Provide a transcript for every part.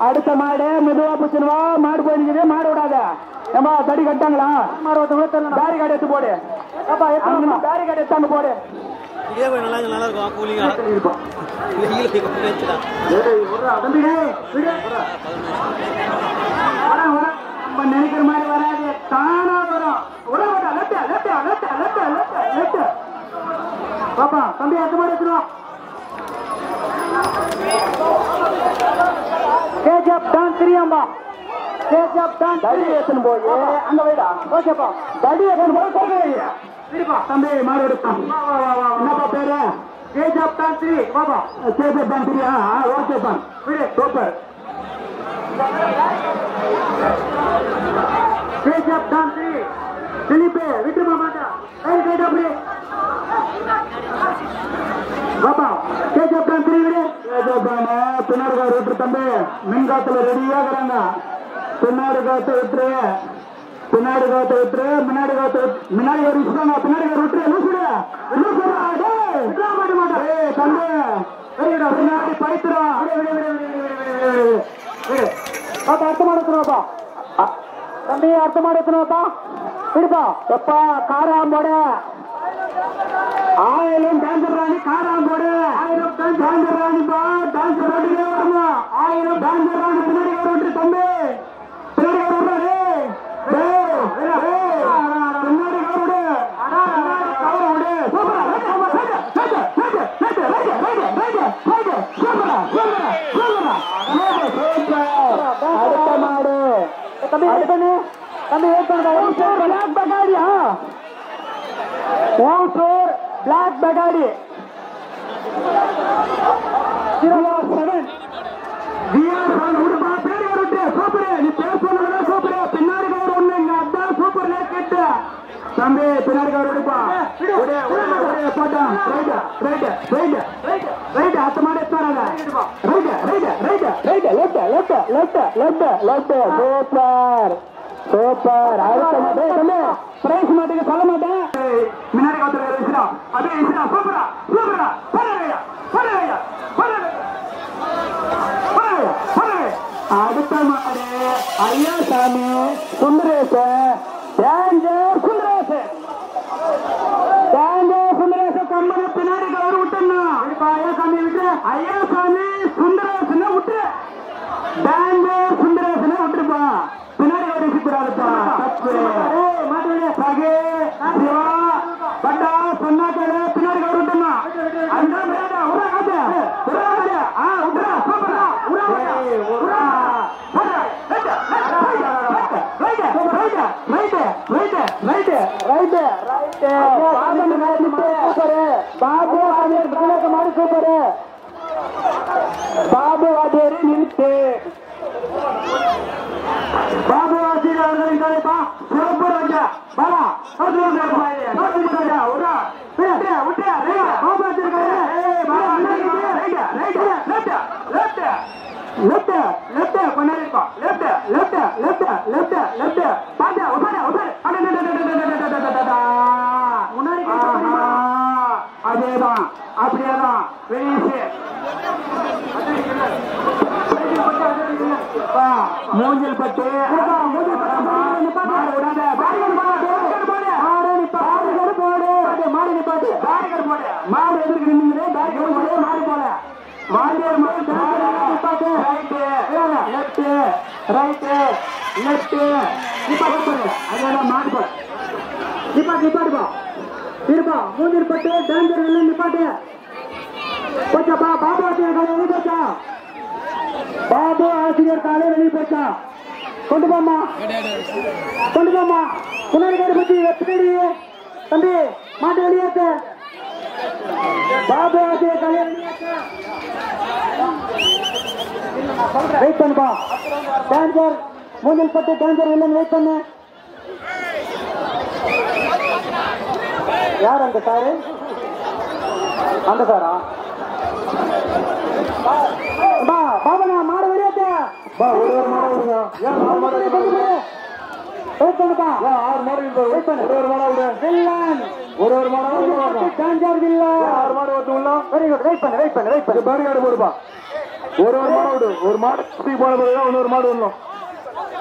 அடுத்த மாடு மெதுவா புச்சுவா மாடு போயிருக்குது மாடு விடாத ஏமா தடி கட்டாங்களா பேரிகார்டு எடுத்து போடு பேரிகார்டு எடுத்தாங்க போடு நினைக்கிற மாதிரி வராது தானா வரும் பாப்பா தம்பி அந்த மாதிரி எடுத்துருவோம் கேஜப் தான் தெரியாம்பா கேஜப் தான் தடி ஏத்தணும் போய் அங்க வைடா ஓகேப்பா தடி ஏத்தணும் போய் சொல்லுங்க தம்பி மாடு எடுப்பான் என்னப்பா பேரு கேஜப் தான் திரி பாப்பா கேஜப் தான் திரியா ஓகேப்பா விடு சூப்பர் கேஜப் தான் திரி திலீபே விட்டுமா மாட்டா கை கைடா அப்படி பாப்பா கேஜப் தான் திரி விடு பின்னாடி விட்டு தம்பி மின்காத்துல ரெடியாகிறாங்க பின்னாடி காத்து விட்டுரு பின்னாடி காத்து விட்டுரு முன்னாடி காத்து முன்னாடி ஒரு விட்டுறாங்க பின்னாடி ஒரு விட்டுரு தம்பி பின்னாடி பைத்துறோம் பாப்பா அர்த்தமா எடுத்துருவாப்பா தம்பி அர்த்தமா எடுத்துருவாப்பா விடுப்பா எப்பா காராம்போட ஆயிரம் டான்சர் ராணி காராம்போடு ஆயிரம் டான்சர் ராணிப்பா டான்சர் ராணிலே வரணும் ஆயிரம் டான்சர் ராணி பின்னாடி விட்டு தம்பி பின்னாடி விடுறாரு பின்னாடி விடு கவர விடு அடுத்த மாடு தம்பி எடுப்பண்ணு தம்பி பிளாக் பகாடியா ஓசூர் பிளாக் பகாடி 07 நீ பேர் சொன்ன சூப்பர் பின்னாடி கவர் ஒண்ணு இங்க அதான் சூப்பர் கேட்ட தம்பி பின்னாடி கவர் எடுப்பா போட்டான் ரைட் அத்த மாடு எடுத்தாராங்க சூப்பர் அடுத்த மாடு பிரைஸ் மாட்டுக்கு சொல்ல மாட்டேன் முன்னாடி காத்துறா அதே சூப்பரா அடுத்த மாடு ஐயா சாமி சுந்தரேச சுந்தரேச கம்மனை பின்னாடி கவர் விட்டுனா ஐயா சாமி விட்டு ஐயா சாமி சுந்தரேசனை விட்டு சுந்தரேசனை விட்டுருப்பா பின்னாடி கவர் விட்டுறாருப்பா சகே சிவா பட்டா சொன்னாக்க பின்னாடி கவர் விட்டுனா அந்த பாபு வாத்தியாரி நிறுத்து பாபு வாத்தியாரி அவர்களின் தலைப்பா சிறப்பு ராஜா பாலா அதேதான் அப்படியேதான் வெளியே பட்டு மாடு விடாத மாடு எதிர்க்கு நின்று மாடு போல வாரியார் மாடு லெப்ட் ரைட்டு லெப்ட் அதெல்லாம் மாடு போல நிப்பாட்டுப்பா இருப்பா மூஞ்சில் பட்டு டேஞ்சர் இல்லை நிப்பாட்டு போச்சாப்பா பாபு ஆசிரியர் காலை வெளியே போச்சா பாபு ஆசிரியர் காலை வெளியே போச்சா கொண்டு போமா முன்னாடி காடு பத்தி பின்னாடி தம்பி மாட்டு வெளியேற்ற பாபு ஆசிரியர் காலை வெயிட் பண்ணுப்பா டேஞ்சர் மூஞ்சில் பட்டு டேஞ்சர் இல்லைன்னு வெயிட் பண்ணு யார் அந்த சாரு அந்த சாரா பாபனா மாடு வெளியேற்ற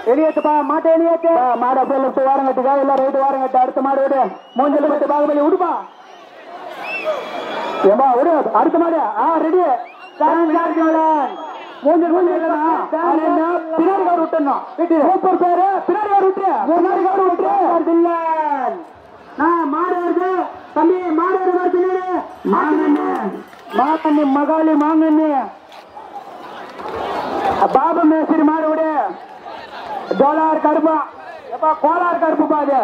வெளியேற்றுப்பா மாட்டை வெளியேற்று மாடு அப்படியே லெஃப்ட் வாரம் கட்டுக்கா இல்ல ரைட்டு வாரம் கட்டு அடுத்த மாடு விடு மூஞ்சல் பட்டு பாகுபலி விடுப்பா ஏம்பா விடு அடுத்த மாடு ரெடி மூஞ்சல் பின்னாடி கார் விட்டுணும் சூப்பர் பேரு பின்னாடி கார் விட்டு முன்னாடி கார் விட்டு மாடு வருது தம்பி மாடு வருது பின்னாடி மாங்கண்ணி மகாலி மாங்கண்ணி பாபு மேஸ்திரி மாடு விடு கோலார் கருப்பா எப்பா கோலார் கருப்பு பாது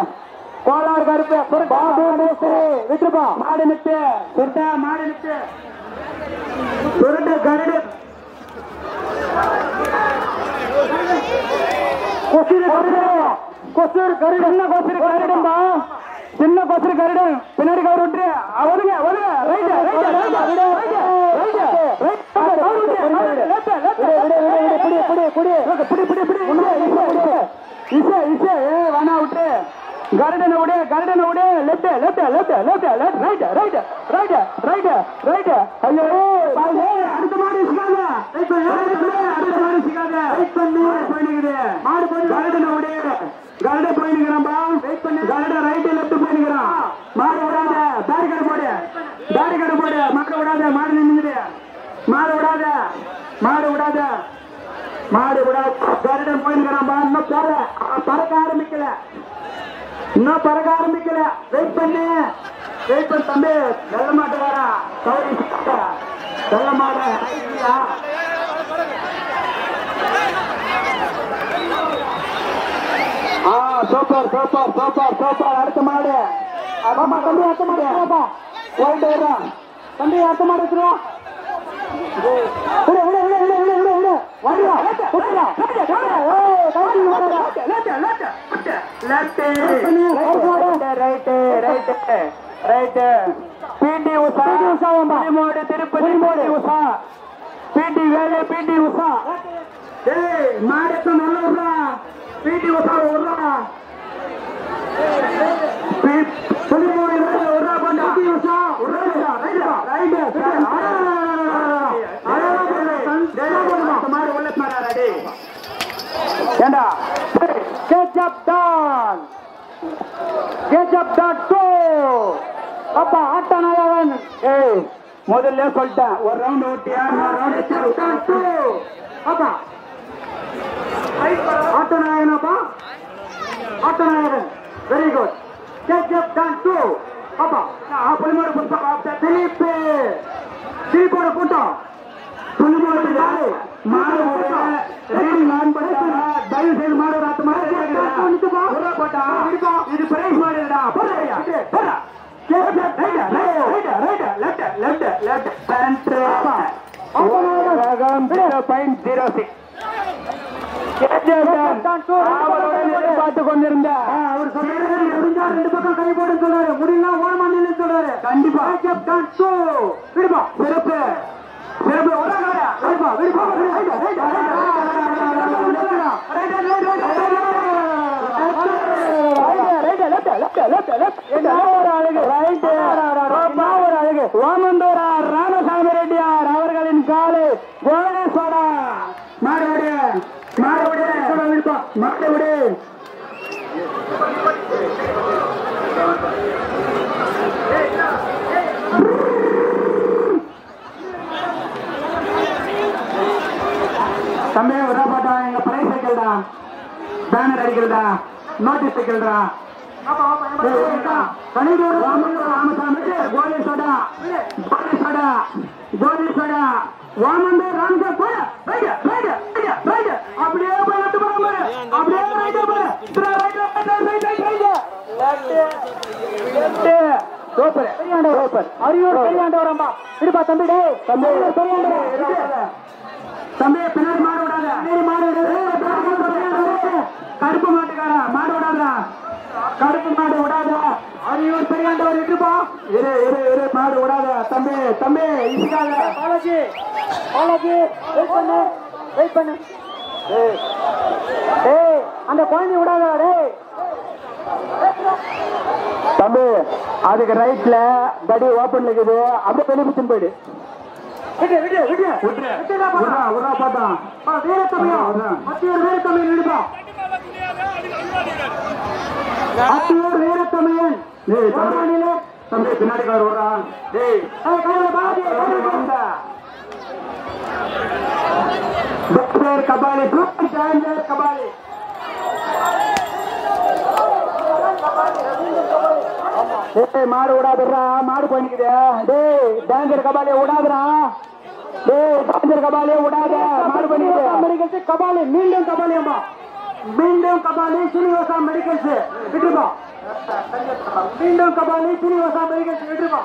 கோலார் கருப்பு பாபு மேஸ்திரி விட்டுப்பா மாடு நிட்டு சுருட்டா மாடு நிட்டு சுருட்டு கருடு கொசுறு கருடு என்ன கொசுறு கருடும்பா சின்ன கொசுறு கருடு பின்னாடி கவர் விட்டு ஒதுங்க வேணா விட்டு கருடனை விடு லெப்ட் ரைட் ஐயோ அடுத்த மாடு மாடு கருடனை விடு கருட போயிருக்கிறான்பா கருட ரைட் லெப்ட் போயிருக்கிறான் மாடு விடாத பேரிகார்டு போடு மாடு விடாத மாடு நின்றுது மாடு விடாத கருடன் போயிருக்கிறான்பா இன்னும் பறக்க ஆரம்பிக்கல வெயிட் பண்ணு தம்பி வெள்ள மாட்டுக்காரா கௌரி வெள்ள மாடு சூப்பர் அடுத்த மாடு தம்பி அடுத்த மாடு தம்பி அடுத்த மாடு வச்சிருவோம் திருப்பதி உஷா பிடி வேலை பிடி உஷா மாடு நல்ல விடுறா பிடி உஷா விடுறா முதல்ல சொல்லிட்டேன் ஒரு ரவுண்ட் ஓட்டியா ஆட்டநாயகனாப்பா ஆட்டநாயகன் வெரி குட் புலிமாடு திருப்போட கூட்டம் தயவு செய்து மாடு இது பிரைஸ் மாடுடா பார்த்துக் கொண்டிருந்த அவர் ரெண்டு பக்கம் கை போட சொல்றாரு முடியல ஓரமாண்டில சொல்றாரு கண்டிப்பா சிறப்பு ராமசாமி ரெட்டியார் அவர்களின் காலை கோடேஸ்வரா மாறுபடிய மாட்டை விடு. தம்பி விடப்பட்டா எங்க பிரைஸ் சைக்கிள்டா, பேனர் அடிக்கிறதா, நோட்டீஸ் சைக்கிள்டா. கணிதூர் ராமசாமி கோலி சோடா, கோலி சோடா, கோலி சோடா, வாமந்தர் ராமசா போட ரைட் ரைட் ரைட் அப்படியே போய் லெஃப்ட் போறாங்க, அப்படியே ரைட் போற ரைட் சூப்பர் சரியாண்ட சூப்பர் அரியூர் சரியாண்ட வரம்பா இருப்பா தம்பி டேய் தம்பி சரியாண்ட தம்பி பின்னாடி மாடு விடாத, பின்னாடி மாடு விடாத, கருப்பு மாட்டுக்காரா மாடு விடாதா, கருப்பு மாடு விடாத, அரியூர் பெரியாண்டவர் இருப்பா இரு இரு இரு மாடு விடாத தம்பி தம்பி இசுக்காத பாலாஜி பாலாஜி வெயிட் பண்ணு டேய் அந்த குழந்தை விடாத டேய் தம்பி அதுக்கு ரைட்ல தடி ஓபன்ல இருக்குது, அப்படியே வெளியே பிடிச்சு போயிடு. விட்டு விட்டு விட்டு விட்டு பார்த்தா வீரத்தமிழ் மத்தியூர் வீரத்தமிழ் நினைப்பா மத்தியூர் வீரத்தமிழன் தம்பி பின்னாடி கார் விடுறான் கபாலி கபாலி மாடு விடாதுடா, மாடு போயிக்குது. டேய் டேஞ்சர் கபாலிய விடாதுடா, டேய் டேஞ்சர் கபாலிய விடாத, மாடு பண்ணிக்குது. மெடிக்கல்ஸ் கபாலி மீண்டும் கபாலி அம்மா மீண்டும் கபாலி சீனிவாசா மெடிக்கல்ஸ் விட்டுருப்பா, மீண்டும் கபாலி சீனிவாசா மெடிக்கல்ஸ் விட்டுருப்பா.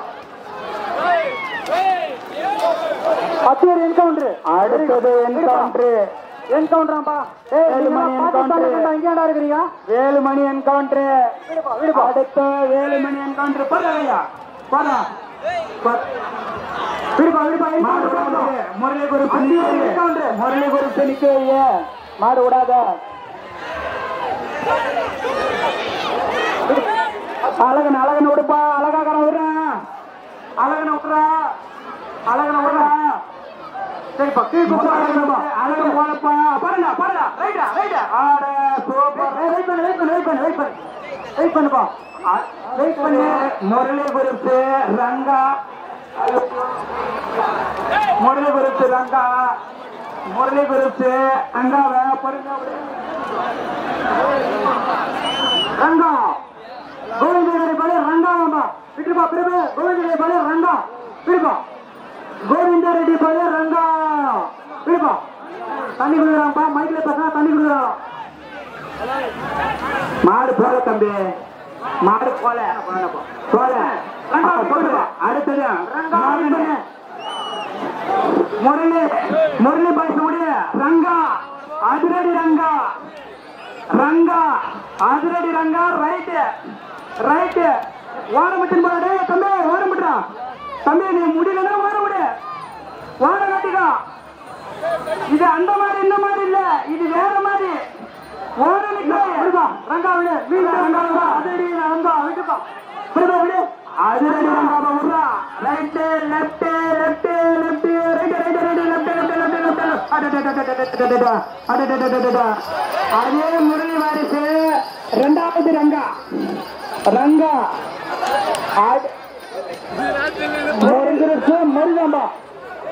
பத்தியூர் என்கவுண்டர் அடுத்தது என்கவுண்டர் என்கவுண்டராம்பா வேலுமணி இருக்கிறீங்க வேலுமணி என்கவுண்டர் அடுத்த வேலுமணி என்கவுண்டர் போறா போறா முரளி குரு முரளி குரு நிக்க மாடு விடாத அழகன் அழகன் விடுப்பா அழகாக விடுறான் அழகன விடுறா அழகன விடுறா சரிப்பா அழகன் போனப்பா பாருடா பாருடா ரைட்டா ரைட்டா ஆட சூப்பர் வெயிட் பண்ணு வெயிட் பண்ணு வெயிட் பண்ணு வெயிட் பண்ணு வெயிட் பண்ணுப்பா வெயிட் பண்ணு முரளி குரு ரங்கா முரளி குரு ரங்கா முரளி குரு அங்காவ பாருங்க ரங்கா கோவிந்தரை பாலே ரங்கா அம்மா விட்டுப்பா பிரபு கோவிந்தரை பாலே ரங்கா விடுப்பா கோவிந்த ரெட்டி பாலே ரங்கா விடுப்பா தண்ணி குடுக்குறான்ப்பா மைக்ல பேசினா தண்ணி குடுக்குறான் மாடு போல தம்பி மாடு போல போல அடுத்தது முரளி முரளி பாய்ச்ச ரங்கா அதிரடி ரங்கா ரங்கா அதிரடி ரங்கா ரைட் ரைட் ஓரமிட்டு போடா தம்பி ஓரமிட்டா தம்பி நீ முடியலன்னா ஓர விடு ஓர காட்டிக்கா இது அந்த மாதிரி இந்த மாதிரி இல்ல இது வேற மாதிரி ஓர நிக்கா ரங்கா விடு வீடு ரங்கா அதிரடி ரங்கா விட்டுப்பா விடுப்பா விடு அதிரடி ரங்கா விடுறா right left left left right right right left left left அதே முரளி வாரிசு இரண்டாவது ரங்கா ரங்கா மருதாம்பா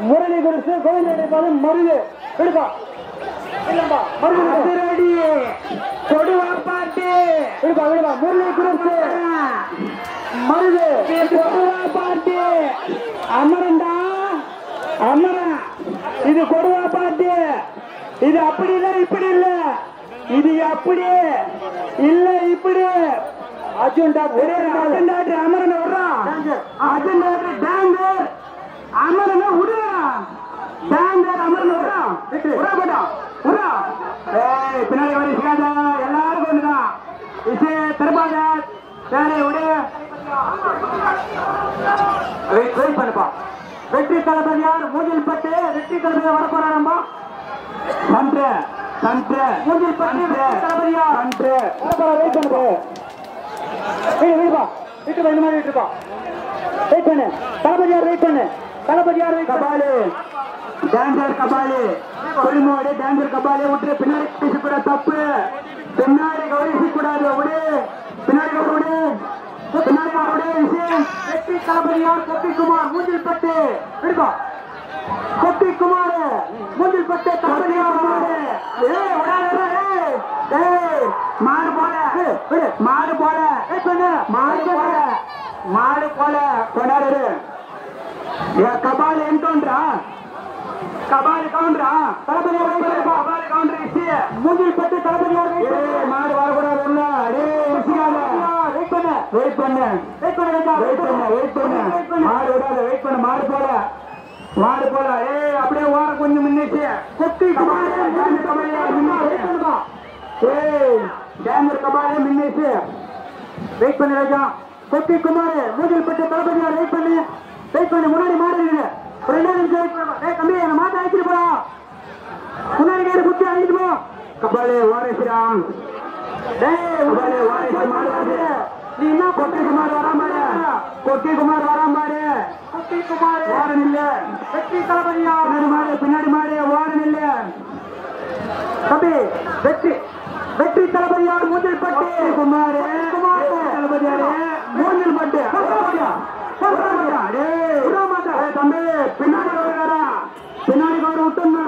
முரளி குருசு கோவிந்த மருது விடுப்பா மருது கொடுவா பாட்டு விடுப்பா விடுப்பா முரளி குருசு மருது கொடுவா பாட்டு அமரண்டா அமரன் இது கொடுவா பாட்டு இது அப்படி இல்ல இப்படி இல்ல இது அப்படி இல்ல இப்படி அர்ஜுன் டாக்டர் அர்ஜுன் டாக்டர் அமரனை விடுறான் அர்ஜுன் டாக்டர் டேங்கர் அமரனை விடுறா டேங்கர் அமரனை விடுறான் விடா போட்டா விடா ஏய் பின்னாடி வரிசைக்காத எல்லாருக்கும் ஒண்ணுதான் இசை திருப்பாத சரி விடு வெயிட் பண்ணுப்பா வெற்றி தளபதியார் மூஞ்சில் பட்டு வெற்றி தளபதியா வர போறாரம்பா நன்று நன்று மூஞ்சில் பட்டு தளபதியா நன்று வெயிட் பண்ணுப்பா வீட்டு இந்த மாதிரி விட்டுப்பா வெயிட் பண்ணு தளபதியார் வெயிட் பண்ணு தளபதியார் கபாலி டேஞ்சர் கபாலி பெருமோடி டேஞ்சர் கபாலி விட்டு பின்னாடி பேசக்கூட தப்பு பின்னாடி கவனிக்கக்கூடாது விடு பின்னாடி விடு பின்னாடி விஷயம் வெற்றி தளபதியார் கொட்டிக்குமார் மூஞ்சில்பட்டு விடுப்பா கொட்டிக்குமார் மூஞ்சில்பட்டு தளபதியார் மாடு போல மாடு போல மாடு போல மாடு போல கொண்டாடு கபாலி என்கவுண்டரா கபாலி கவுண்டரா தளபதியார் கபாலி கவுண்டர் மூஞ்சில் பட்டு தளபதியார் மாடு வரக்கூடாது வெயிட் பண்ணு மாடு விடாத வெயிட் பண்ணு மாடு போல அப்படியே வார கொஞ்சம் முன்னேச்சு கொட்டி டேஞ்சர் கபாலி முன்னேச்சு வெயிட் பண்ணு ராஜா கொட்டி குமார் மூஞ்சில் பட்டு தளபதியார் வெயிட் பண்ணு முன்னாடி மாடு தம்பி மாட்ட அழைச்சிட்டு போறா முன்னாடி கேடு குத்தி அழைச்சிட்டு போ கபாலி வாரேஸ்வரம் நீ என்ன கொட்டி குமார் வராம வாரன் இல்ல வெற்றி தளபதியா பின்னாடி மாடு வாரன் இல்ல தம்பி வெற்றி தளபதியார் மூஞ்சில் பட்டு குமார் தளபதியாரே மூஞ்சில் பட்டு தம்பி பின்னாடி கவர் விட்டுமா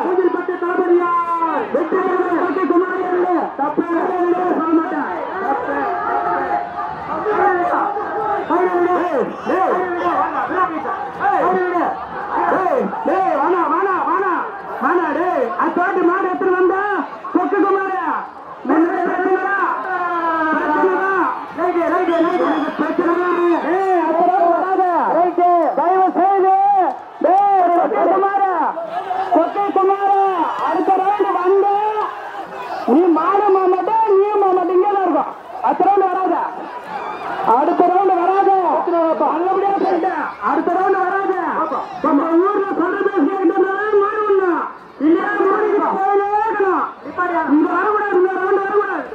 மூஞ்சில் பட்டு தளபதியா வெற்றி குமார் தப்பு சொல்ல மாட்டேன் மாடு எடுத்து வந்தா கொக்கு குமார அடுத்த ரவுண்ட் வந்து நீ மாடு மாமாட்ட நீ மாமாட்ட இங்கே தான் இருக்கும் அடுத்த ரவுண்ட் வராத அடுத்த ரவுண்ட் வராது நல்லபடியா சொல்லிட்டேன் அடுத்த ரவுண்ட் வராது நம்ம ஊர்ல சொல்ற பேசிட்டு மாடு ஒண்ணு இல்லையா இங்க வரக்கூடாது இந்த ரவுண்ட் வரக்கூடாது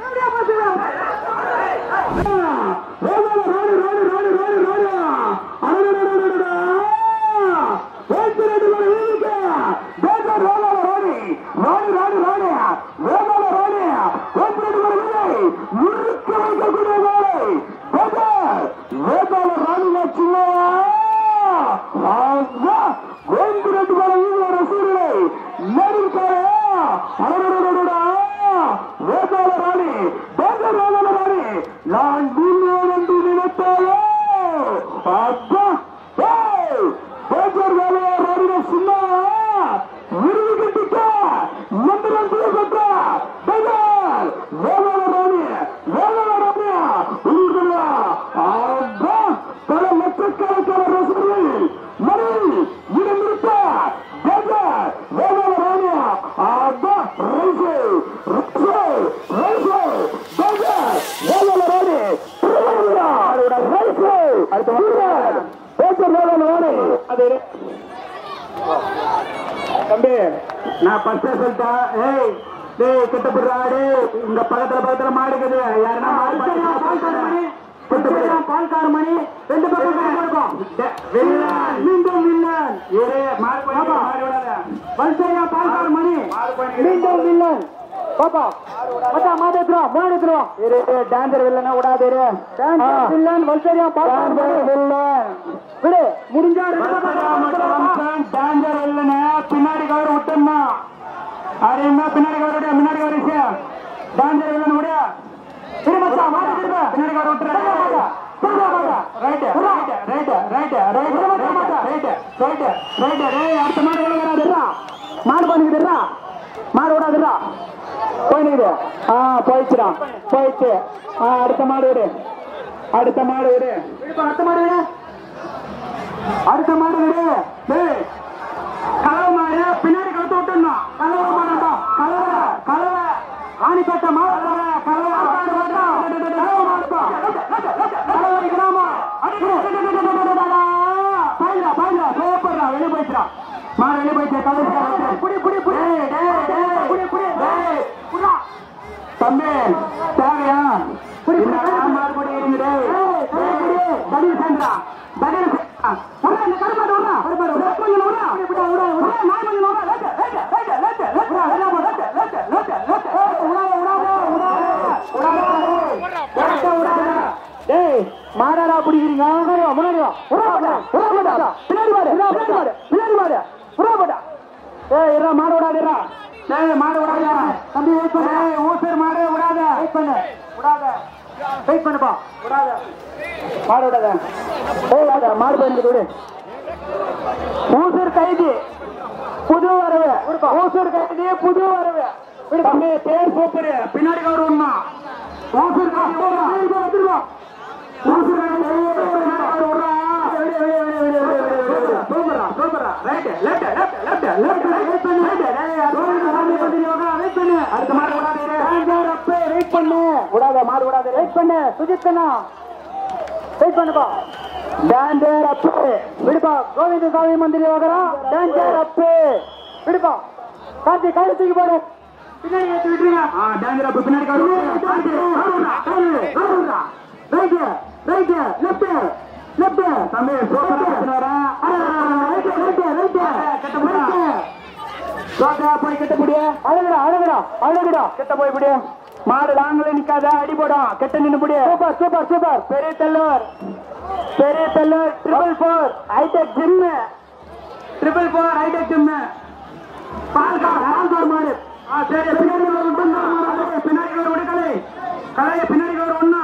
நான் என்று நினைத்தாயோ அப்பா சும்மா விருது கட்டிக்க பல லட்சக்கணக்கான ரசிகர்கள் மணி இடமிருக்க தம்பி நான் பஸ்ட் சொல்லிட்டேன் கிட்டப்படுறாடு இங்க பக்கத்துல மாடுக்குது யாருன்னா பால்கார மணி ரெண்டு பக்கம் மீண்டும் வில்லன் பால்கார மணி மீண்டும் வில்லன் பாப்பா மச்சா மாதேத்துறோம் மூணு டான்சர் வில்லனா விடாதே வில்லன் வல்சரியா பால்கார வில்லன் விடு முடிஞ்சா டான்சர் வில்லன பின்னாடி கவர் விட்டோம்னா அது என்ன பின்னாடி கவர் முன்னாடி கவர் டான்சர் வில்லன் விட பின்னாடி கவர் விட்டுற அடுத்த மாடு பண்ணிக்கிட்டுறா மாடு விடாதுடா போயினுக்குது போயிடுச்சுடா போயிடுச்சு அடுத்த மாடு விடு அடுத்த மாடு விடு அடுத்த மாடு விடு கலவை மாடு பின்னாடி கழுத்து விட்டுணும் கலவை மாடா கலவை ஆணிப்பட்ட மாடு வெளியே போயிடுறா மாடு வெளியே போயிடுச்சு தம்பி தேவையா மாடு போடி இருங்க இந்த கருமாடு விடுறா மாடாடா பிடிக்கிறீங்க முன்னாடி பின்னாடி மாடு விடாதா மாடு விடாதா தம்பி ஊசர் மாடு விடாத வெயிட் பண்ணுப்பா விடாத மாடு விடாத மாடு போயிருந்து விடு ஊசர் கைதி புது வரவு ஊசர் கைதி புது வரவு தம்பி பேர் சூப்பர் பின்னாடி கவர் ஒண்ணா ஊசர் வந்துருவோம் கோவிந்த சாமி மந்திரி விடுப்பா காந்தி கைது தூக்கி போடு பின்னாடி பின்னாடி போய் கெட்ட முடியும் அழகுடா கெட்ட போய் முடியும் மாடு நாங்களே நிக்காத அடி போடும் கெட்ட நின்று முடியும் சூப்பர் பெரிய தெல்லூர் 444 ஹைடெக் ஜிம் பால்கார் மாடு சரி பின்னாடி பின்னாடி ஒன்னா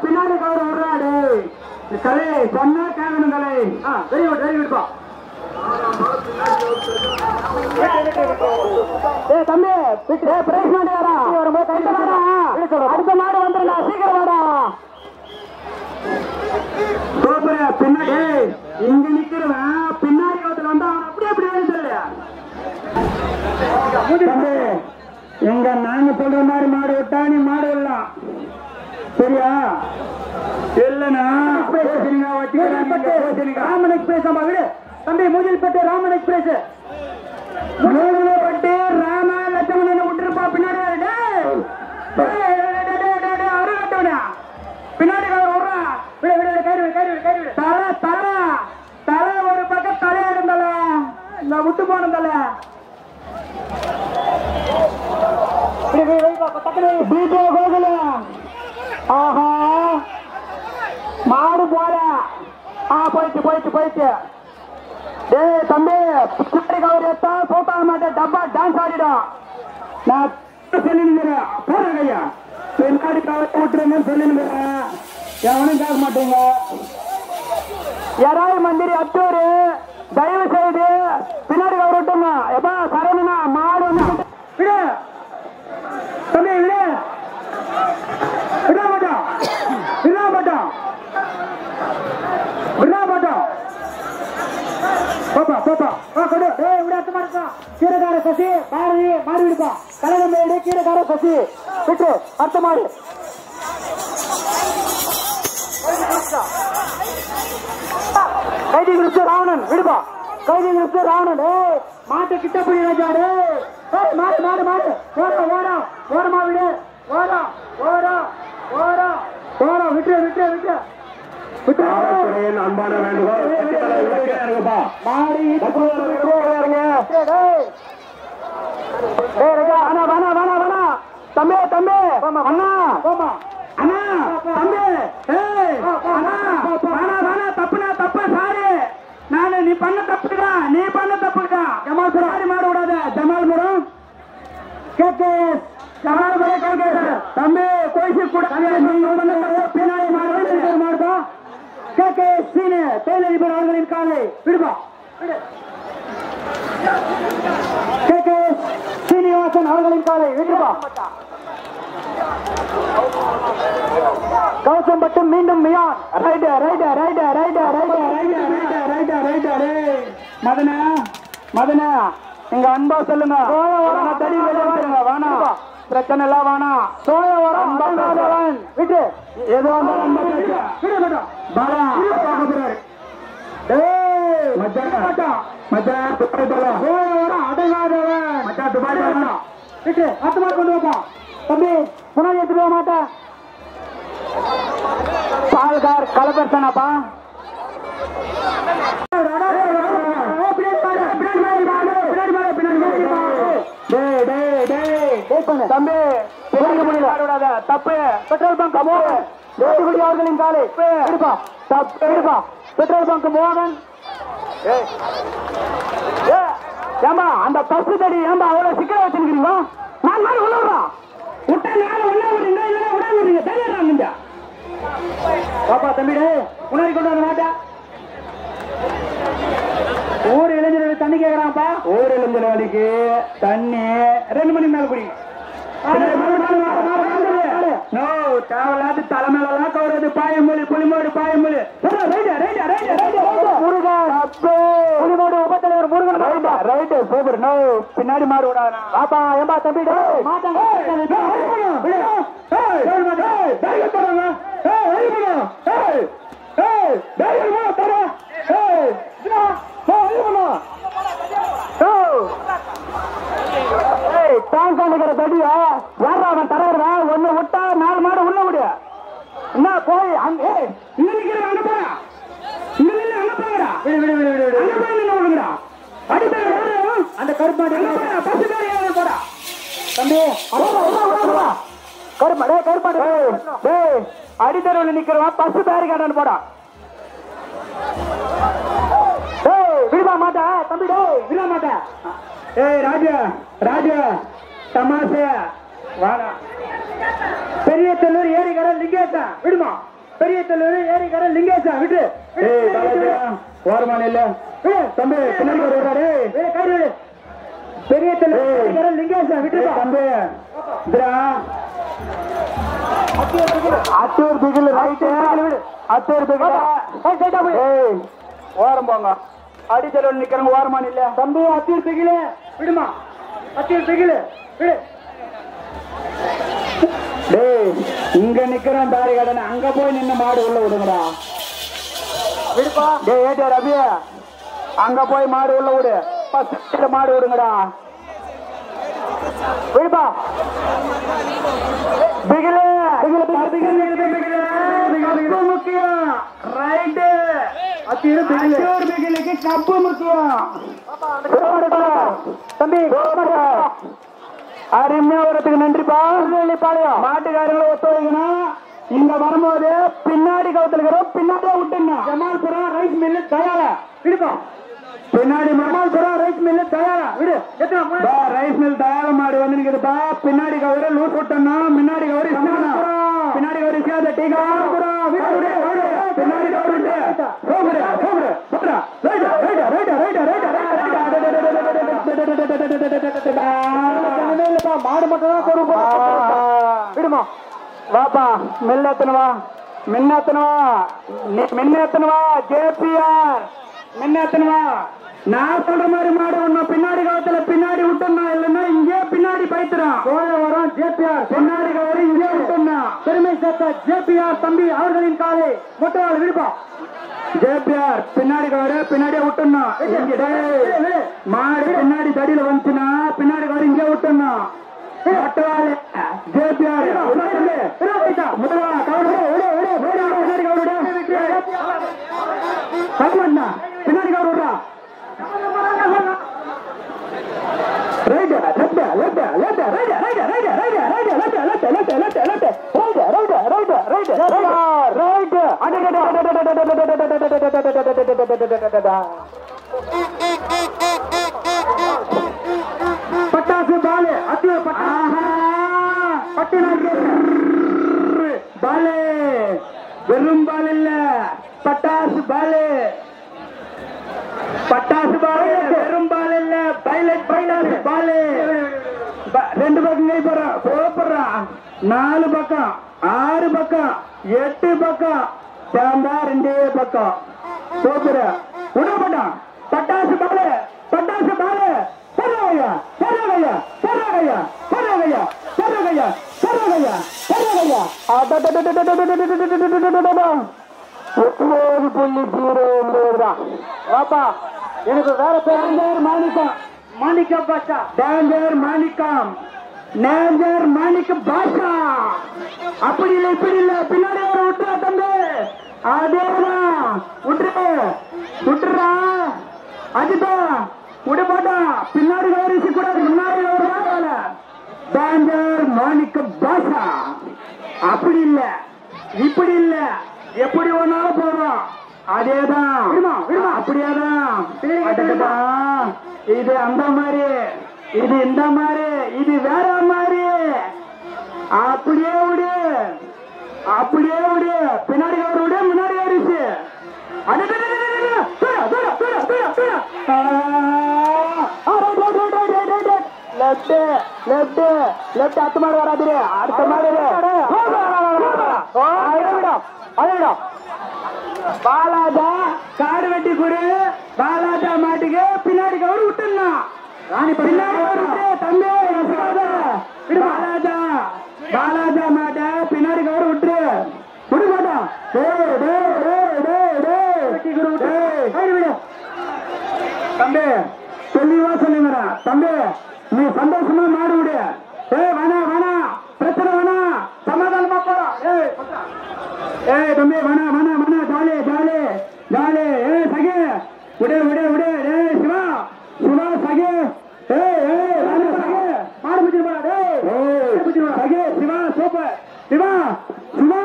பின்னாடி கவர் விடுறாடு கலை சொன்னா கேட்கணும் கலை வெரி குட்பா தம்பி பிரைஸ் மாட்டியாரா அடுத்த மாடு வந்துடா சீக்கிரம் வாடா சூப்பர் பின்னாடி இங்க நிக்கிறவன் பின்னாடி காலத்துல வந்தா அப்படியே சொல்லலையா எங்க நாங்க சொல்ற மாதிரி மாடு விட்டா நீ மாடு விடலாம் சரியா இல்லனா ராமன் எக்ஸ்பிரஸ் விடு தம்பி மூஜில்பட்டு ராமன் எக்ஸ்பிரஸ் மூஜில்பட்டு ராம லட்சுமணன் விட்டுருப்பா பின்னாடி பின்னாடி தலை ஒரு பக்கம் தலையா இருந்தால இந்த விட்டு போனதால ஆஹா மாடு போல போயிட்டு டேய் தம்பி பின்னாடி கவர் எடுத்தா போட்டா மாட்டேன் டப்பா டான்ஸ் ஆடிடும் நான் சொல்லிருக்கிறேன் போறேன் ஐயா பின்னாடி கவர் விட்டுருங்கன்னு சொல்லிருக்கிறேன் எவனும் கேட்க மாட்டீங்க யாராவது மந்திரி அத்தூர் தயவு செய்து பின்னாடி கவர் விட்டுங்க எப்பா சரவணா மாடு வந்து விடு தம்பி விட மாட்டோம் கீரைக்கார சசி மாடு விடுப்பா கலகம்பேடு கீரைக்கார சசி விட்டு அடுத்த மாடு கைதி கிறிஸ்து ராவணன் விடுப்பா கைதி கிறிஸ்து ராவணன் மாட்டு கிட்ட போய் ராஜாடு மாடு ஓரமா விடு ஓரம் விட்டு அன்பான வேண்டுகோள் தம்பி அண்ணா தப்பு சாரி நானு நீ பண்ண தப்புதான் ஜமால் சாரி மாட விடாத ஜமால் முறம் கேக்கு தம்பி கோயிச்சு கூட பின்னாடி மாடுபா கேக்கு சீனு தொழிலதிபர் அவர்களின் காலை விடுபா கேக்கு சீனிவாசன் அவர்களின் காலை விடுபா கவசம் பட்டு மீண்டும் மியான் மதனா இங்க அன்பா சொல்லுங்க வேணாம் பிரச்சனை எல்லாம் வேணாம் விட்டு ஏதோ விட்டு அடுத்த மாடு கொண்டு வைப்போம் தம்பி முன்னாடி எடுத்துட்டு போக மாட்டேன் பால்கார் கலப்பர்சனாப்பா தம்பி தப்பு பெட்ரோல் பங்க் அவர்களின் காலை எடுப்பா எடுப்பா பெட்ரோல் பங்க் மோகன் ஏமா அந்த பசு தடி ஏமா அவ்வளவு சிக்கல வச்சிருக்கீங்களா நான் மாதிரி உள்ளவரா விட்டா நாளை உள்ள விடுங்க இல்லைன்னா விட விடுங்க தைரியம் பாப்பா தம்பிடு முன்னாடி கொண்டு வந்த மாட்டா ஊர் இளைஞர்களுக்கு தண்ணி கேட்கறான்ப்பா ஊர் இளைஞர்களுக்கு தண்ணி 2 மணி மேல குடி தேவையில்லாத தலைமையிலாம் கவுறது பாயமொழி புலிமோடு பாயமொழி புலிமோடு உபத்தலைவர் முருகன் ரைட் சூப்பர் நோ பின்னாடி மாடு விடாதா பாப்பா ஏம்பா தம்பி தடியா யாரா அவன் தரவா ஒண்ணு விட்டா 4 மாடு உள்ள விடு என்ன போய் அங்க இங்க நிக்கிற அனுப்புறா இங்க நின்னு அனுப்புறா விடு விடு விடு விடு அனுப்புறா நின்னு ஓடுங்கடா அடிப்பே அந்த கருப்பாடி பஸ் பேர் ஏற போடா தம்பி கருப்பாடி கருப்பாடி டேய் அடிதரவுல நிக்கிறவா பஸ் பேர் கேடான்னு போடா டேய் விடுமா மாட்டா தம்பி டேய் விட மாட்டா ஏய் ராஜா ராஜா தமாசே வாடா பெரிய தெல்லூர் ஏரிகரன் லிங்கேசா விடுமா பெரிய தெல்லூர் ஏரிகரன் லிங்கேசா விடு ஓரமான இல்ல தம்பி பின்னாடி வருவாரு பெரிய தெல்லூர் ஏரிகரன் லிங்கேசா விட்டு தம்பி அத்தூர் பிகில் ரைட் அத்தூர் பிகில் ஓரம் போங்க அடிச்சல் நிக்கிறவங்க ஓரமான இல்ல தம்பி அத்தூர் பிகில விடுமா அத்தூர் பிகில் விடு டேய் இங்க நிக்கிறோம் தாரி கடனை அங்க போய் நின்று மாடு உள்ள விடுங்கடா விடுப்பா டேய் ஏட்டே ரவி அங்க போய் மாடு உள்ள விடு பத்து மாடு விடுங்கடா விடுப்பா பிகிலே முக்கியம் ரைட்டு பிகிலுக்கு கப்பு முக்கியம் தம்பி அருமையா வரத்துக்கு நன்றிப்பா பாளையம் மாட்டுக்காரங்களை ஒத்துழைக்கணும் இங்க வரும்போது பின்னாடி கவுத்துக்கிறோம் பின்னாடியே விட்டுங்க ஜமால்புரம் ரைஸ் மில்லு தயாரா விடுப்போம் பின்னாடி ஜமால்புரம் ரைஸ் மில்லு தயாரா விடு ரைஸ் மில் தயாரா மாடு வந்து நிக்குதுப்பா பின்னாடி கவரு லூஸ் விட்டணும் முன்னாடி கவரு பின்னாடி கவரு சேத டீகா பின்னாடி கவரு மாடு மட்டும் தான் விடுமா வாப்பா மெல்லத்தனவா மின்னத்தனவா ஜேபிஆர் மின்னத்தனவா நான் சொல்ற மாதிரி மாடு ஒண்ணும் பின்னாடி காலத்துல பின்னாடி விட்டுனா இல்லைன்னா இங்கே பின்னாடி பைத்துறான் கோழ வரும் ஜேபிஆர் பின்னாடி கவரு இங்கே விட்டுனா பெருமை சேர்த்த ஜேபிஆர் தம்பி அவர்களின் காலை மொட்டவாள் விடுப்பா ஜேபிஆர் பின்னாடி கவரு பின்னாடியே விட்டுனா மாடு பின்னாடி தடியில வந்துச்சுன்னா பின்னாடி கவரு இங்கே விட்டுனா மொட்டவாள் ஜேபிஆர் முதலா கவரு பின்னாடி கவரு பின்னாடி கவரு விடுறா ரைட் பட்டாசு பாலு அத்திய பட்டு பாலு வெறும் பால் இல்ல பட்டாசு பாலு பட்டாசு பால் வெறும் பால் இல்ல பைலட் பைலட் பால் 2 பக்கம் கை போடுறான் 4 பக்கம் 6 பக்கம் 8 பக்கம் சேர்ந்தா 2 பக்கம் சூப்பர் உடம்பட்டான் பட்டாசு பால் சரகையா வாப்பா எனக்கு வேற பேர் மாணிக்கம் பாஷா டேஞ்சர் மாணிக்கம் நேஜர் மாணிக்க பாஷா. அப்படி இல்லை இப்படி இல்லை, பின்னாடி ஒரு விட்டுறா தம்பி. அதேதான் விட்டுறா அஜிதா விடமாட்டா. பின்னாடி கவரிச்சு கூடாது, முன்னாடி கவரிச்சு. டேஞ்சர் மாணிக்க பாஷா. அப்படி இல்ல இப்படி இல்ல, எப்படி ஒன்னாலும் போறோம். அதேதான் அப்படியேதான். இது அந்த மாதிரி, இது இந்த மாதிரி, இது வேற மாதிரி. அப்படியே விடு, அப்படியே விடு. பின்னாடி கவர் விடு, முன்னாடி கவரிச்சு. Left left left. அடுத்த மாடு வராது, அடுத்த மாடு பாலாஜா காடு வெட்டி குடு. பாலாஜா மாட்டுக்கு பின்னாடி கவர் விட்டுலாம். பின்னாடி கவர் விட்டு தம்பி பாலாஜா பாலாஜா மாட்ட பின்னாடி கவர் விட்டு விட மாட்டான். தம்பி தெளிவா சொல்லுங்க தம்பி, நீ சந்தோஷமா மாடு விடு. வேணா வேணா பிரச்சனை வேணா, சமாதானமா போறோம். தம்பி வேணா வேணா வேணா, ஜாலி ஜாலி ஜாலி. சகே விடு விடு விடு. சிவா சிவா சகே மாடு முடிச்சு சகே. சிவா சூப்பர். சிவா சிவா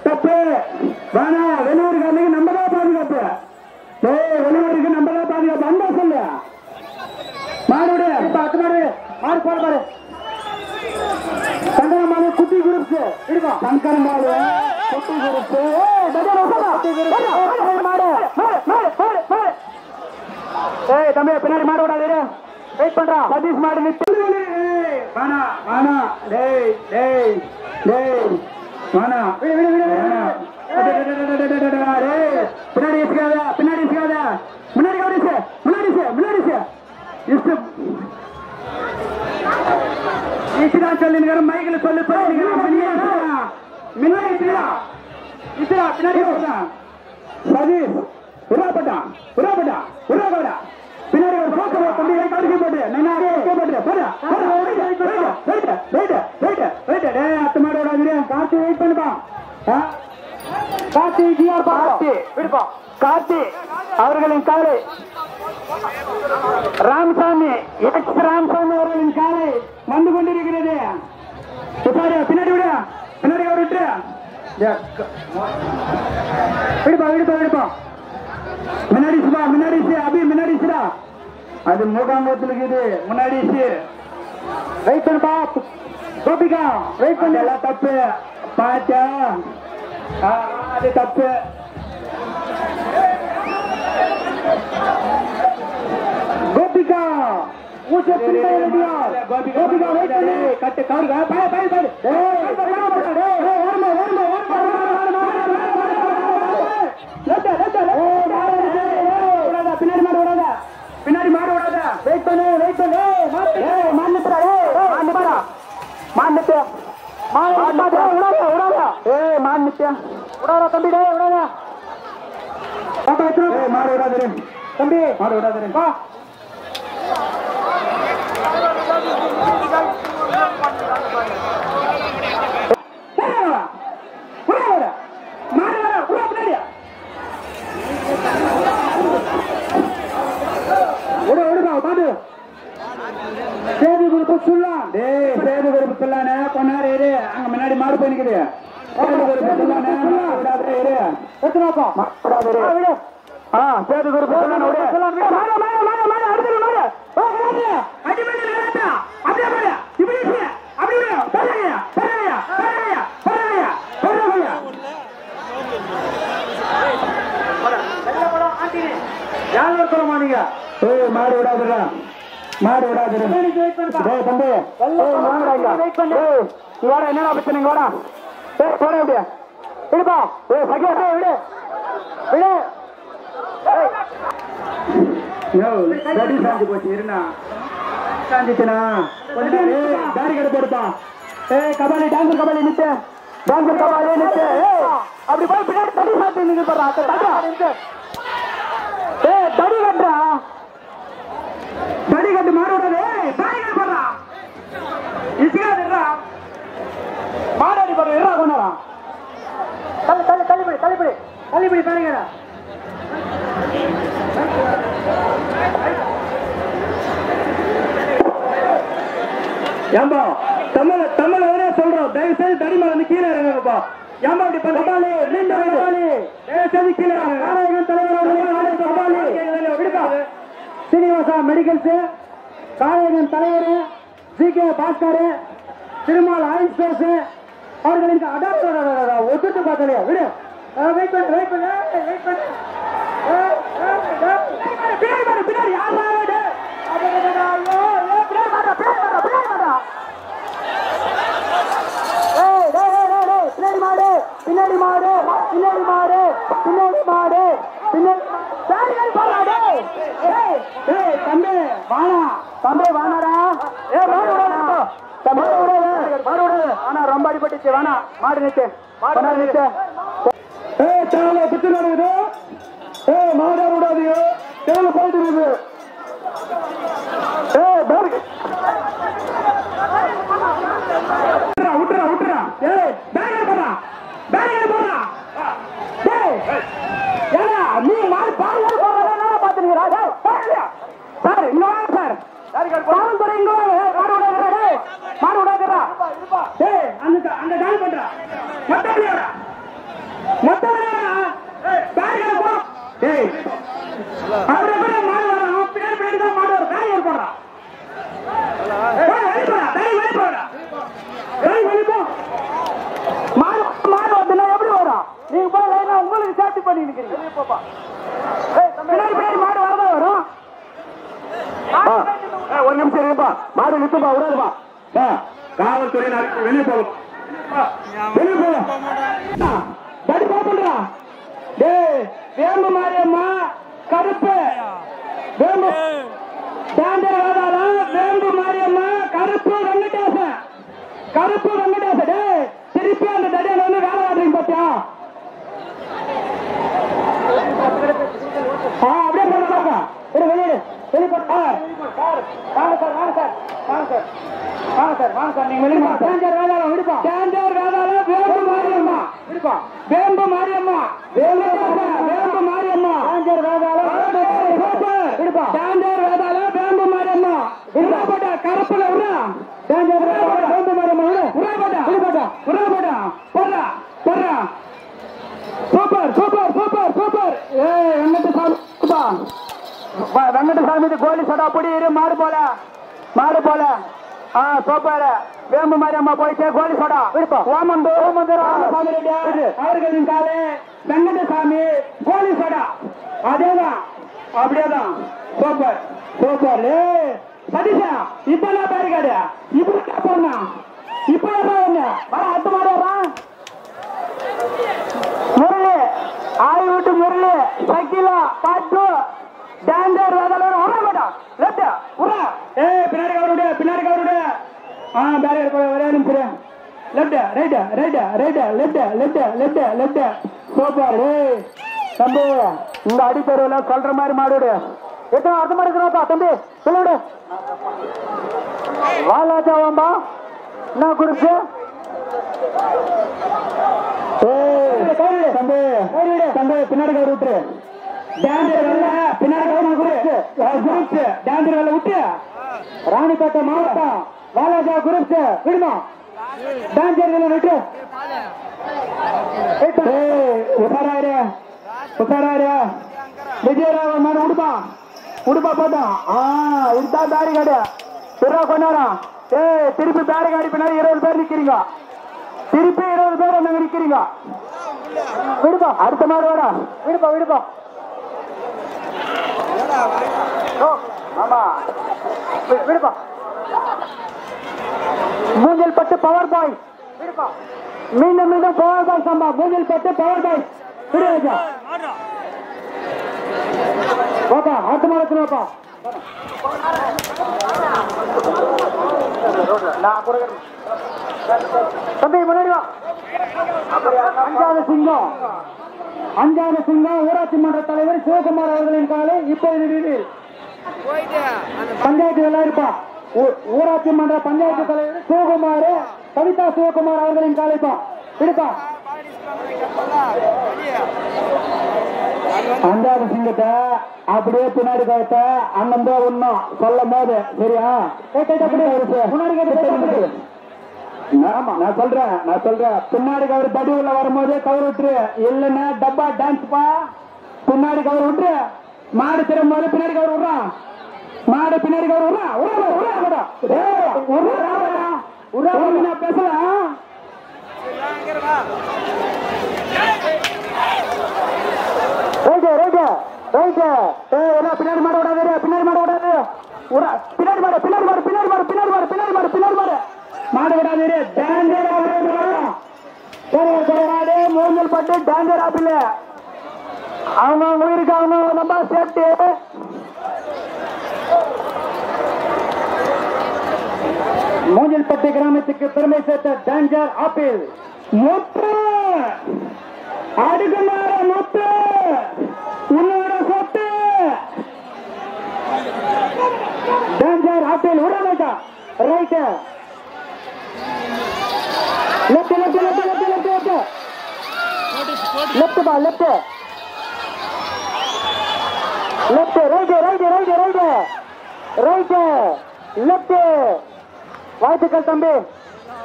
தப்பு வேணா. வெளியூருக்கு அன்னைக்கு நம்ம தான் பாதுகாப்பு. வெளியூருக்கு நம்ம தான் பாதுகாப்பு. அன்பா சொல்லு மாடு விடு. பத்து மாடு மாடு போற பாரு. சங்கரமாலு குட்டி குரூப்ஸ் இருக்கும். சங்கரமாலு குட்டி குரூப்ஸ் தம்பி பின்னாடி மாடு விடாது. வெயிட் பண்றா சதீஷ் மாடு நித்து. வேணா வேணா. டேய் டேய் டேய் வேணா. பின்னாடி இசுக்காத, பின்னாடி இசுக்காத. முன்னாடி கவனிச்சு, முன்னாடி முன்னாடி இசுதான் சொல்லுங்க. மைக்கில் சொல்லு முன்னாடி இசுடா பின்னாடி சதீஷ் உருவாப்பட்டா உருவாப்பட்டா உருவாக்கடா. பின்னாடி ஒரு போட்டு தம்பி கடிச்சு போட்டு அத்து மாடு விடாது. கார்த்தி வெயிட் பண்ணுப்பா. கார்த்தி ஜிஆர் விடுப்போம். கார்த்தி அவர்களின் காலை ராமசாமி எக்ஸ் ராமசாமி அவர்களின் காலை வந்து கொண்டிருக்கிறது. பின்னாடி விட, பின்னாடி அவர் விட்டு விடுப்பா விடுப்பா விடுப்பா. முன்னாடி சிவா முன்னாடி அபி முன்னாடி சிடா. அது மூகாங்கத்தில் இருக்குது. முன்னாடி வெயிட் பண்ணுப்பா. கோபிகா வெயிட் பண்ண. எல்லாம் தப்பு பாச்சா, அது தப்பு. கோபிகா கோபிகா வெயிட் பண்ணு. கட்டு கவருங்க. பாரு பாரு பாரு. பின்னாடி மாடு விடாத, பின்னாடி மாடு விடாத. வெயிட் பண்ணு வெயிட் பண்ணு. மாநிலத்துல மாநிலத்து விடாத தம்பி. விடாத மாடு விடாது தம்பி, மாடு விடாது. சேது குரூப்பு சொல்லலாம். சேது குரூப்பு சொல்லானே கொண்டாரு இரு. அங்க முன்னாடி மாடு போய் நிக்குது. சேது குரூப்பு சொல்லானே சேது குரூப்பு மாடு விடாதுடா, மாடு விடாது தம்பி. என்னடா பிரச்சனை? வாடா போட எப்படியா விடுப்பா. விடு விடு சாஞ்சி போச்சு. இருண்ணா சாஞ்சிச்சுனா தாரி கடை போடுப்பா. கபாலி டான்சர் கபாலி நித்து, டான்சர் கபாலி நித்து. அப்படி போய் பின்னாடி தடி சாத்தி நின்று போடுறா. தடி கட்டுறா, தடி கட்டு மாடு விடாது. கொண்டாரான் தள்ளிப்படி பாருங்க ஏம்பா தமிழ் வேணா சொல்றோம் தயவு செய்து தடிமலை வந்து கீழே இறங்குப்பா ஏம்பா அப்படி பண்ணி தயவு செய்து கீழே தலைவர் சீனிவாசா மெடிக்கல்ஸ் காளையகன் தலைவர் G K. Bhaskar Thirumal oil stores அவர்களுக்கு ஒத்துட்டு பார்த்தாலே விடு வெயிட் பண்ணு பின்னாடி யார் பின்னாடி மாடு தம்பி வானாடா ஆனா ரொம்ப அடிபட்டுச்சு வேணா மாடு நிச்சு பிச்சு நடக்குது மாடா விடாதீங்க தேவை போயிட்டு இருக்குது விட்டுறா நீ மாடு பாத்துக்கிறா சார் இங்க வாங்க சார் காவல்துறை இங்க மாடு விடாதா அந்த கால் பண்றா மொத்தம் அவரை மாடு வரும் பின்னாடி தான் மாடு வரும் பேரியர் போடுறான் மாடு வந்து எப்படி வரும் நீங்க போய் லைனா உங்களுக்கு சேஃப்டி பண்ணி நிக்கிறீங்க பின்னாடி மாடு வரதான் வரும் ஒரு நிமிஷம் இருப்பா மாடு நிறுத்துப்பா விடாதுப்பா காவல்துறை வெளியே போகும் தடி போட்டுடா வேம்பு மாரியம்மா கருப்பு வேம்பு வேம்பு மாரியம்மா கருப்பு வெங்கடேசன் திருப்பி அந்த தடியால வந்து வேலை வாடுறீங்க பாத்தியா அப்படியே போடுறாங்க வெளியே வேம்பு மாரியம்மா கருப்புல வெங்கடசாமி கோலி சடா பொடி மாடு போல சோப்பாரு வேம்பு மாரியம்மா போயிட்டு கோலி சடா அவர்களின் காலே வெங்கடசாமி கோலி சடா அதேதான் அப்படியேதான் சோப்பர் சதீஷா இப்ப என்ன பேருக்காடு இப்ப போனா இப்ப என்ன வர அடுத்த மாடு முரளி ஆய் விட்டு முரளி சக்கிலா பாட்டு டாண்டர் பின்னாடி கவருடைய பேரியர் ஒரே நிமிஷம் லெப்ட் சூப்பர் தம்பி இந்த அடிப்படையில சொல்ற மாதிரி மாடு எத்தனை அர்த்தமா இருக்கிறாப்பா தம்பி சொல்லுடு வாலாச்சாவாம்பா என்ன குறிச்சு தம்பி பின்னாடி கவர் விட்டுரு பின்னாடி விட்டு ராணிப்பேட்டை மாவட்டம் வாலாஜா குரூப்ஸ் விடுமா டான்சர் விட்டு உசாராரு விஜயராவ மாடு உடுப்பா போட்டோம் இதுதான் பேரிகாடு கொண்டாடம் திருப்பி பேரிகாடி பின்னாடி 20 பேர் நிக்கிறீங்க திருப்பி 20 பேர் அங்க நிக்கிறீங்க விடுப்பா அடுத்த மாடு வர விடுப்பா ஆமா விடுப்பா மூஞ்சல் பட்டு பவர் பாய் விடுப்பா மீண்டும் பவர் பாய் சம்பா மூஞ்சல் பட்டு பவர் பாய் விடுவா ஓகே அடுத்த மாடு வாப்பா தம்பி முன்னாடி வா அஞ்சாவது சிங்கம் ஊராட்சி மன்ற தலைவர் சிவகுமார் அவர்களின் காலை இப்போது பஞ்சாயத்து எல்லாம் இருப்பா ஊராட்சி மன்ற பஞ்சாயத்து தலைவர் சிவகுமார் கவிதா சிவகுமார் அவர்களின் காலைப்பா பிடிப்பா அஞ்சாவது சிங்கத்தை அப்படியே பின்னாடி கட்ட அங்கந்தே ஒண்ணும் சொல்லும் போது சரியா முன்னாடி நான் சொல்றேன் பின்னாடி கவர் தடி உள்ள வரும்போதே கவர் விட்டுரு இல்லைன்னா டப்பா டான்ஸ் பா பின்னாடி கவர் விட்டுரு மாடு திரும்ப போது பின்னாடி கவர் விடுறான் மாடு பின்னாடி கவர் விடுறான் பேசலாம் பின்னாடி மாட விடாது பின்னாடி மாட விடாது பின்னாடி மாடு பின்னாடி மாடு பின்னாடி மாடு பின்னாடி மாடு பின்னாடி மாடு பின்னாடி மாடு மாடு விடாது மூஞ்சல் பட்டு டேஞ்சர் ஆப்பில் அவங்க உயிருக்கு அவங்க நம்ம சேஃப்டி மூஞ்சல்பட்டி கிராமத்துக்கு பெருமை சேர்த்த டேஞ்சர் ஆப்பிள் முத்து அடுக்குமாற முத்து உன்னோட சொத்து டேஞ்சர் ஆப்பிள் உடனே right left left left left left left left பா left left right right right right right left வாழ்த்துக்கள் தம்பி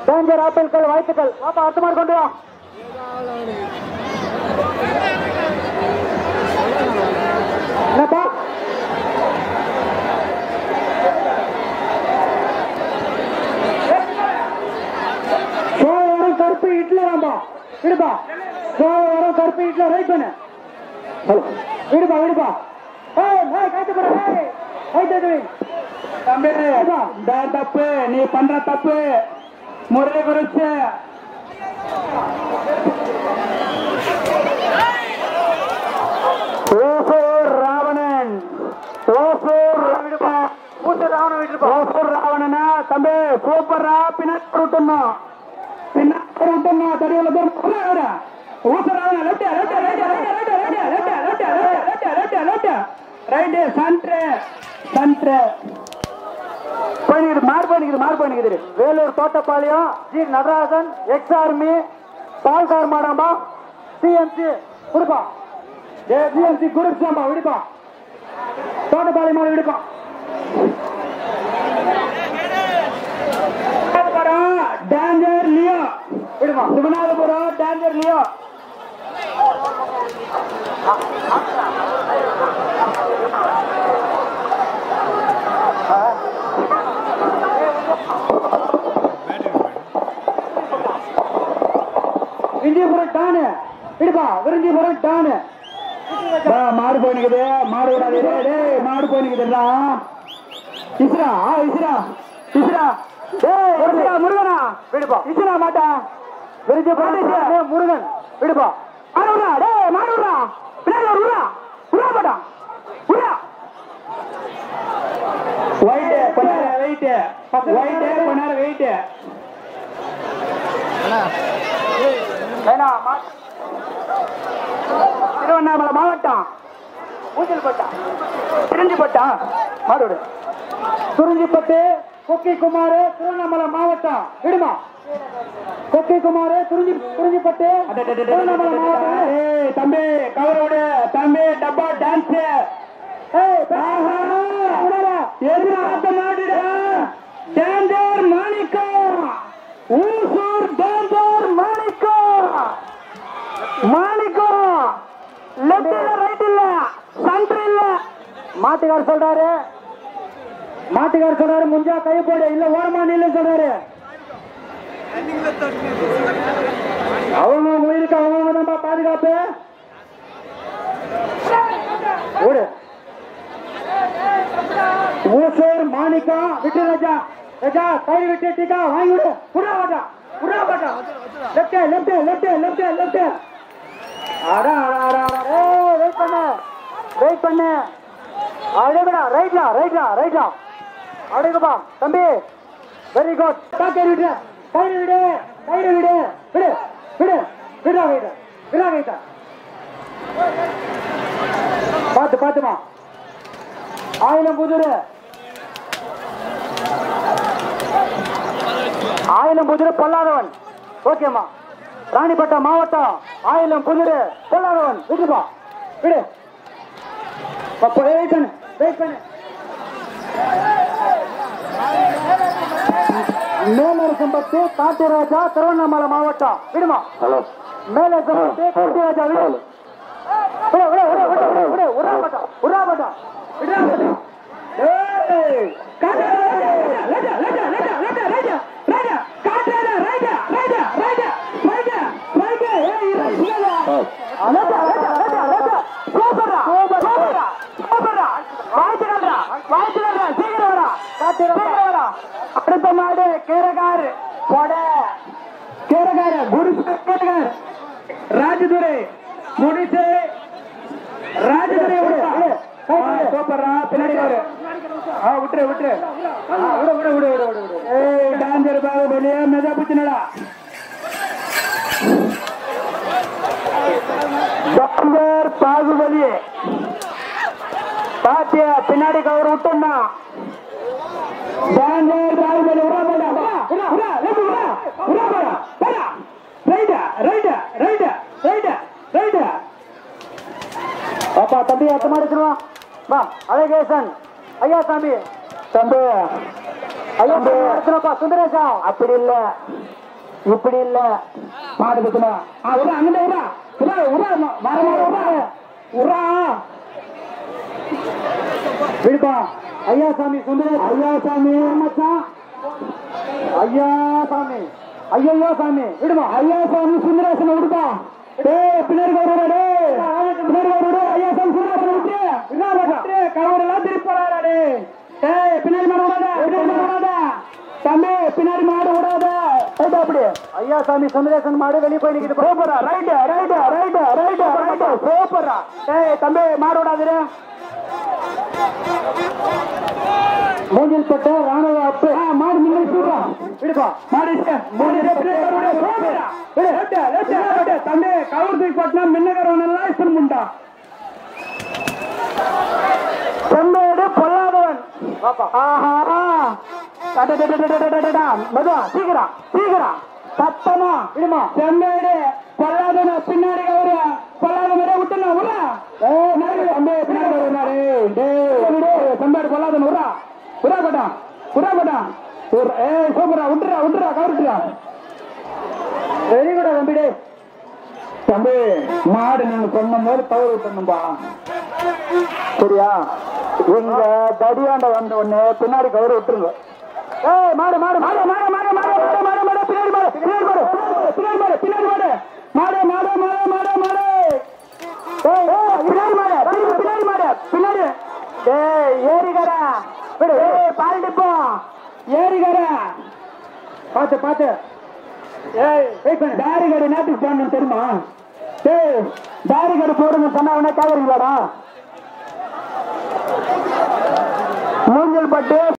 டேஞ்சர் ஆப்பிள்கள் வாழ்த்துக்கள் பாப்பா அர்த்தம் கொண்டு வா என்னப்பா சோழவரம் கருப்பு இட்லராம்பா விடுப்பா சோழவரம் கருப்பு இட்ல ரைட் பண்ணு விடுப்பா விடுப்பா தப்பு நீ பண்ற தப்பு முறை குறிச்சு ராவணன் ராவணனா தம்பி சூப்பரா பின்னாடி விட்டுணும் பின்னாடி விட்டுணும் தடியுள்ள பேர் ஊசராவணன் ரைட்டு சன்ட்ரு மார்பணிக்குது Vellore Thottapalayam G Natarajan ex army பால்கார் மாடாம்பா சிஎம்சி கொடுப்பா சிஎம்சி குரூப்ஸாம்பா விடுப்பா தோட்டப்பாளையம் மாடு விடுப்பா டேஞ்சர் லியோ விடுப்பா சிவநாதபுரம் டேஞ்சர் லியோ விஞ்சிபுரம் டானு விடுப்பா விருஞ்சிபுரம் டானு மாடு போயினுக்குது மாடு விடாது மாடு போயினுக்குதுடா இஸ்ரா இஸ்ரா இஸ்ரா முருகனா விடுப்பா இஸ்ரா மாட்டா விருஞ்சிபுரம் முருகன் விடுப்பா மாடுடா டே மாடுடா பின்னாடி விடுறா விடுறா மாட்டா விடுறா ஒயிட் கொஞ்ச வெயிட் ஒயிட் கொஞ்ச வெயிட் திருவண்ணாமலை மாவட்டம் ஊஞ்சல்பட்டா திருஞ்சிப்பட்டா மாடு குறிஞ்சிப்பட்டு கொக்கி குமார் திருவண்ணாமலை மாவட்டம் விடுமா கொக்கி குமார் குறிஞ்சிப்பட்டு திருவண்ணாமலை மாவட்டம் தம்பி கவரோடு தம்பி டப்பா டான்ஸ் எதிராக மாடுடா டேஞ்சர் மாணிக்கம் ஊசூர் டேஞ்சர் மாணிக்கம் லெப்ட் இல்ல ரைட் இல்ல சென்டர் இல்ல மாட்டுக்கார் சொல்றாரு முஞ்சா கை போடு இல்ல ஓரமா நில்ல சொல்றாரு அவங்க உயிருக்கு அவங்க நம்ம பாதுகாப்பு ஓடு ஊசூர் மாணிக்கம் விட்டு ராஜா ராஜா கை விட்டு டீக்கா வாங்கி விடு புடா பாட்டா லெப்ட் அடா வெயிட் பண்ணு அப்படியே ரைட்லா அப்படிங்கப்பா தம்பி வெரி குட் கயிறு விடு பாத்துமா ஆயிரம் புதுரு ஆயிலம் புதிரு பொல்லாதவன். ஓகேம்மா. ராணிப்பேட்டை மாவட்டம் ஆயிலம் புதிரு பொல்லாதவன். விடுப்பா விடு. வெயிட் பண்ணு வெயிட் பண்ணு. மேலரசம்பட்டு காட்டுராஜா திருவண்ணாமலை மாவட்டம். விடுமா. ஹலோ. மேலரசம்பட்டு காட்டுராஜா விடு. அடுத்த மாடு கேரகார் ராஜதுரை முடிச்சு ராஜதுரை பின்னாடி விட்டுரு விட்டுரு விடு விடு விடு விடு விடு. டாஞ்சர் பாபு வெளியே மெதா புத்தினடா. டாஞ்சர் பாகுபலி பாத்திய பின்னாடி கவர் விட்டுனா. டாஞ்சர் பாகுபலி அப்பா தம்பி அத்த மாதிரி வா. அழகேசன் ஐயா சாமி தம்பி ஐயா எடுத்துனப்பா. சுந்தரேசா அப்படி இல்ல இப்படி இல்ல மாடு பத்தினா விடுப்பா. ஐயா சாமி சுந்தரேஷ் ஐயா சாமி மச்சான் ஐயா சாமி ஐயோ சாமி விடுமா. ஐயா சாமி சுந்தரேசன் விடுப்பா. பின்னாடி பின்னாடி ஐயா சாமி சுந்தரேசன் விட்டு கலவரெல்லாம் திருப்பி போறாடே. பின்னாடி மாடு விடாத தம்பி. பின்னாடி மாடு விடாத. அப்படி ஐயா சாமி சுந்தரேசன் மாடு வெளியே போய் நிக்கிட்டு போறா. Right right right right right சூப்பரா. தம்பி மாடு விடாது. மூங்கில் பட்ட ராணுவ அப்பு மாடு நீங்கள் விடுப்பா. மாடு தம்பி கவுர் தூக்கி போட்டா மின்னகரவனெல்லாம் இஸ்திரம் உண்டா. செம்மேடு பொல்லாதவன். சீக்கிரம் சீக்கிரம் சத்தமா விடுமா. செம்மேடு பொல்லாதவன பின்னாடி கவுரு பொல்லாத மாதிரியே விட்டுனா உரா. செம்மேடு பொல்லாதவன் உரா உரா பட்டா உரா பட்டா. சூப்பரா விட்டுறா விட்டுறா கவுருட்டுறா. Very good தம்பிடே. தம்பி மாடு நீங்க சொன்ன போது தவறு விட்டணும்பா. சரியா. எங்க தடியாண்ட வந்த உடனே பின்னாடி கவரு விட்டுருங்க. மாடு மாடு மாடு மாடு மாடு மாடு மாடு மாடு பின்னாடி மாடு பின்னாடி மாடு பின்னாடி மாடு பின்னாடி மாடு மாடு மாடு மாடு மாடு மாடு பின்னாடி மாடு பின்னாடி மாடு பின்னாடி. ஏரிகர விடு. பால்டிப்போ ஏரிகர பாத்து பாத்து. பேரிகார்டு நேற்றுக்கு போடணும் தெரியுமா. பேரிகார்டு போடுங்க சொன்னா உடனே கேக்குறீங்களாடா. மூஞ்சல் பட்டு